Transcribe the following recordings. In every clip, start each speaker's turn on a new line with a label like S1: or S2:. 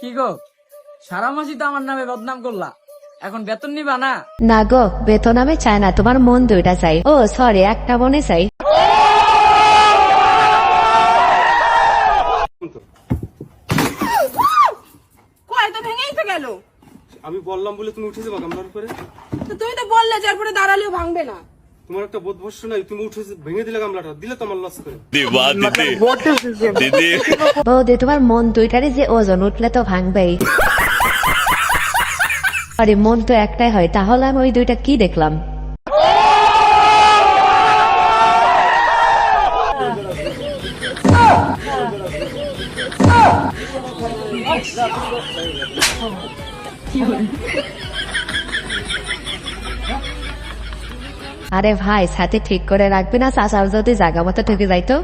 S1: কি গো, সারা মাসই তো আমার নামে বদনাম করলা, এখন বেতন নিবা না?
S2: না গো, বেতন আমি চাই না, তোমার মন দুইটা চাই। ও সরি, একটা মনে চাই।
S3: আমি বললাম বলে তুমি উঠে যাবা গামলার উপরে?
S4: তুমি তো বললে যার পরে দাঁড়ালেও ভাঙবে না।
S3: তোমার একটা বোধ ভরসা নাই, তুমি উঠে ভেঙে দিলে গামলাটা, দিলে তো আমার লস করে।
S2: বৌদি, তোমার মন দুইটারই যে ওজন, উঠলে তো ভাঙবেই। আরে মন তো একটাই হয়, তাহলে আমি ওই দুইটা কি দেখলাম? আরে ভাই, সাথে ঠিক করে রাখবি না, চাচার যদি জায়গা মতো ঠকে যাইতো।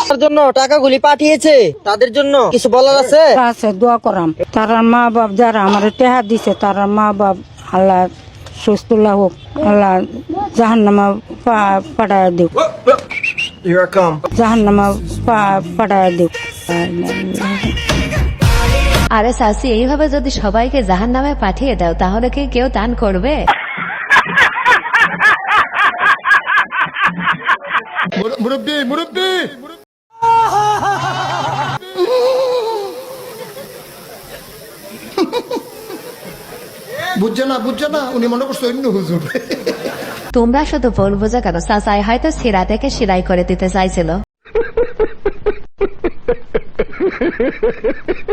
S5: তার জন্য টাকাগুলি পাঠিয়েছে, তাদের জন্য কিছু বলার আছে?
S4: আছে, দোয়া করাম তার মা বাপ যারা আমার টেহা দিছে, তার মা বাপ আল্লাহ সুস্থলা হোক, আল্লাহ জাহান্নামা পাঠায় দিক, জাহান্নামা পাঠায় দিক।
S2: আরে চাচি, এইভাবে যদি সবাইকে জাহান্নামে পাঠিয়ে দাও, তাহলে কি কেউ দান করবে?
S6: মুরব্বি মুরব্বি বুঝছে না উনি মনে করছে অন্য হুজুর।
S2: তোমরা শুধু বলবো যে কেন, চাচাই হয়তো সিরা থেকে সিলাই করে দিতে চাইছিল।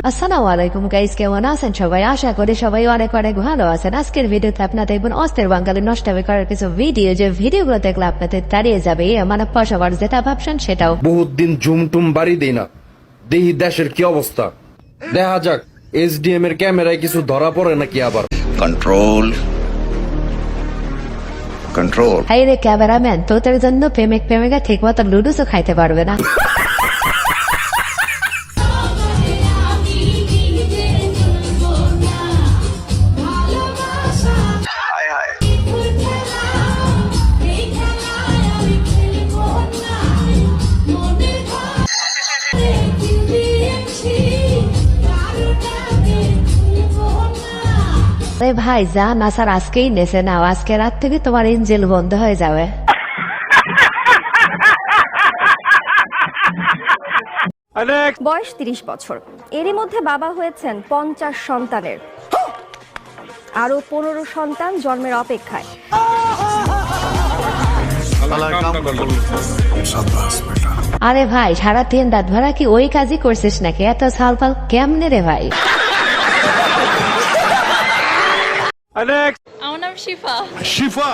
S2: আসসালামু আলাইকুম গাইস, কেমন আছেন সবাই? আশা করি সবাই অনেক অনেক ভালো আছেন। আজকের ভিডিওতে আপনারা দেখবেন অস্থির বাঙালি নষ্টামি করার কিছু ভিডিও, যে ভিডিওগুলো দেখলে আপনাদের দাঁড়িয়ে যাবে মানে পাশাপাশ যেটা ভাবছেন সেটাও।
S7: বহুত দিন জুমটুম বাড়ি দেই না, দেখি দেশের কি অবস্থা। দেখা যাক এসডিএম এর ক্যামেরায় কিছু ধরা পড়ে নাকি আবার।
S8: Control control.
S2: হাই রে ক্যামেরাম্যান, তোদের জন্য প্রেমিকা ঠিক মতো লুডুসও খাইতে পারবে না। আরে ভাই যা, নাসার আজকেই নেছে নাও, আজকে রাত থেকে তোমার ইঞ্জিল বন্ধ হয়ে যাবে।
S9: বয়স 30 বছর, এরই মধ্যে বাবা হয়েছেন 50 সন্তানের, আরো 15 সন্তান জন্মের অপেক্ষায়।
S2: আরে ভাই, সারা 3 রাত ভরা কি ওই কাজই করছিস নাকি? এত সালপাল কেমনে রে ভাই?
S10: আমার নাম শিফা।
S6: শিফা,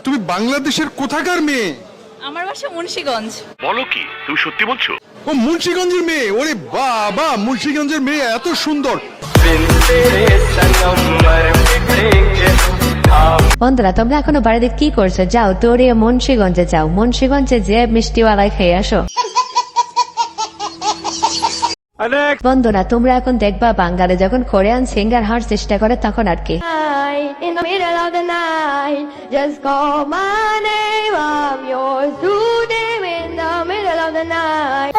S6: তুমি বাংলাদেশের কোথাকার মেয়ে?
S10: আমার বাসা মুন্সিগঞ্জ।
S8: বলো কি, তুমি সত্যি বলছো?
S6: ও মুন্সিগঞ্জের মেয়ে? ওরে বাবা, মুন্সিগঞ্জের মেয়ে এত সুন্দর।
S2: বন্ধুরা, তোমরা এখনো বাড়িতে কি করছো? যাও দৌড়িয়ে মুন্সিগঞ্জে যাও, মুন্সিগঞ্জে যে মিষ্টিওয়ালায় খেয়ে আসো। বন্ধুরা, তোমরা এখন দেখবা বাঙালি যখন কোরিয়ান সিঙ্গার হওয়ার চেষ্টা করে তখন আর কি।
S9: In the middle of the night, just call my name, I'm yours today. In the middle of the night,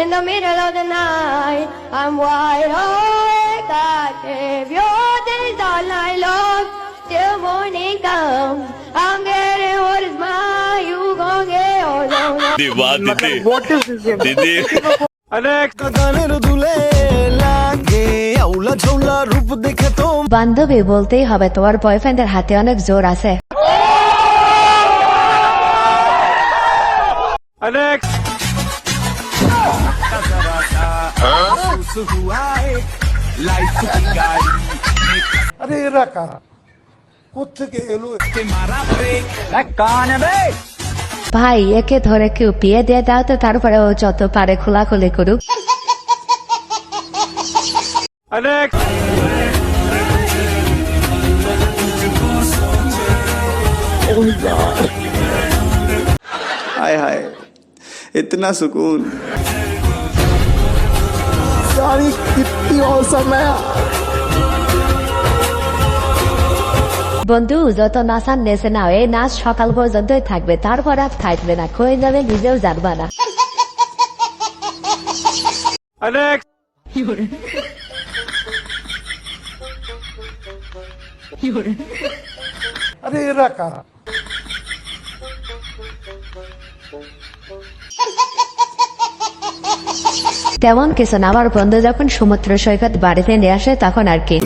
S9: in the middle of the night, I'm wide awake. I gave your days all night long till morning comes. I'm getting what is mine, you gon' get yours.
S8: দিদি
S2: বান্ধবী, বলতেই হবে তোমার বয়ফ্রেন্ডের হাতে অনেক জোর আছে।
S6: আরে এরা কারা, কোত্থেকে এলো?
S2: ভাই, একে ধরে কেউ বিয়ে দিয়ে দাও তো, তারপরে ও যত পারে খোলাখুলি করুক।
S8: हाय हाय इतना सुकून।
S6: कितनी औसम है।
S2: বন্ধু, যত নাচার নেচে নাও, এই নাচ সকাল পর্যন্তই থাকবে, তারপর আর থাকবে না, কই যাবে নিজেও জানবা না। তেমন কিছু না, আমার বন্ধু যখন সমুদ্র সৈকত বাড়িতে নিয়ে আসে তখন আর কি।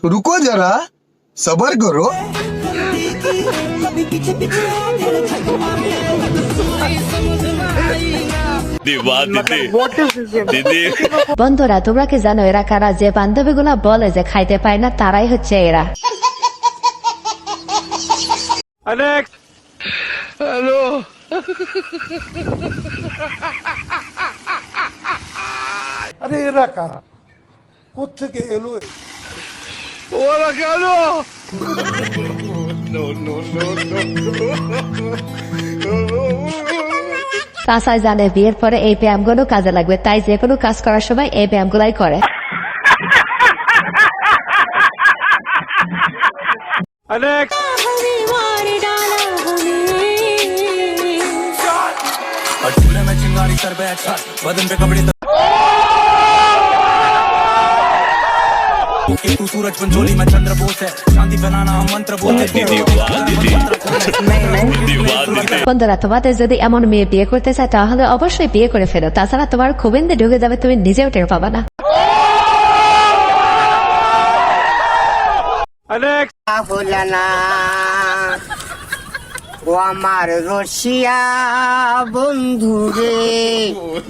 S6: रुको जरा सबर करो
S2: বন্ধুরা তোমরা কি জানো এরা কারা? যে বান্ধবীগুলা বলে যে খাইতে পায় না তারাই হচ্ছে এরা।
S6: अरे एरा कारा কোত্থেকে এলো ওরা কেন
S2: কাঁচাই জানে বিয়ের পরে এই ব্যায়ামগুলো কাজে লাগবে, তাই যে কোনো কাজ করার সময় এই ব্যায়ামগুলাই করে। বন্ধুরা তোমাদের যদি এমন মেয়ে বিয়ে করতে চায় তাহলে অবশ্যই বিয়ে করে ফেলো, তাছাড়া তোমার খুবেন্দে ঢুকে যাবে, তুমি নিজেও টের পাবা না।
S5: ও আমার রশিয়া বন্ধু রে,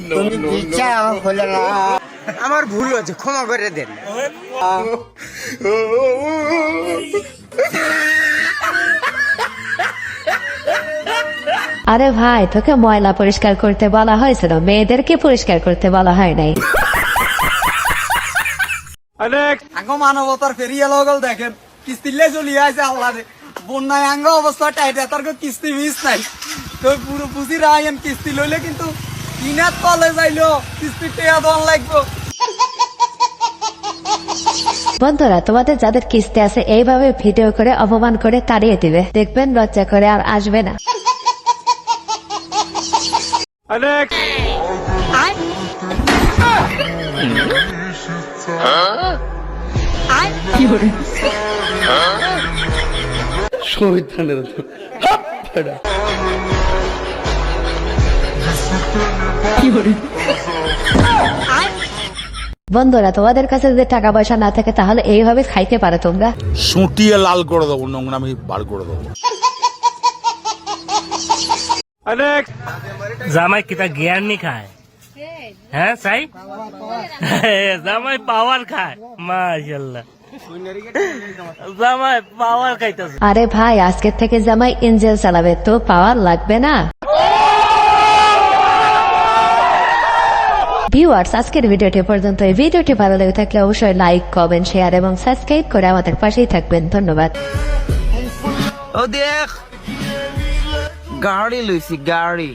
S5: তুমি পিছা হলো না। আমার ভুল হয়েছে, ক্ষমা করে দেন।
S2: আরে ভাই, তোকে ময়লা পরিষ্কার করতে বলা হয়েছিল, মেয়েদেরকে পরিষ্কার করতে বলা হয় নাই।
S1: আঙ্গ মানবতার ফেরিয়া লগল দেখেন কিস্তিলে চলিয়ে আছে আল্লাহ রে, বন্যায় আঙ্গ অবস্থা টাইট, তার কিস্তি মিস নাই তো পুরো বুঝি রাখেন, কিস্তি লইলে কিন্তু কিনার তলে যাইলো কিস্তি টেয়া দন লাগবো।
S2: বন্ধুরা তোমাদের যাদের কিস্তি আছে এইভাবে ভিডিও করে অপমান করে তাড়িয়ে দিবে, দেখবেন লজ্জা করে আর আসবে না। বন্ধুরা তোমাদের কাছে যদি টাকা পয়সা না থাকে তাহলে এইভাবে খাইতে পারো তোমরা।
S6: সুটিয়ে লাল করে দেবো, নোংরামি বার করে দেবো।
S11: জামাই কিতা জ্ঞান নি খায়, হ্যাঁ সাই জামাই পাওয়ার খায়, মাশাআল্লাহ জামাই পাওয়ার খাইতেছে।
S2: আরে ভাই আজকের থেকে জামাই ইঞ্জেল চালাবে, তো পাওয়ার লাগবে না। ভিউয়ার্স আজকের ভিডিওটি পর্যন্ত। এই ভিডিওটি ভালো লেগে থাকলে অবশ্যই লাইক, কমেন্ট, শেয়ার এবং সাবস্ক্রাইব করে আমাদের পাশেই থাকবেন। ধন্যবাদ।
S5: ও দেখ গাড়ি লইছি, গাড়ি।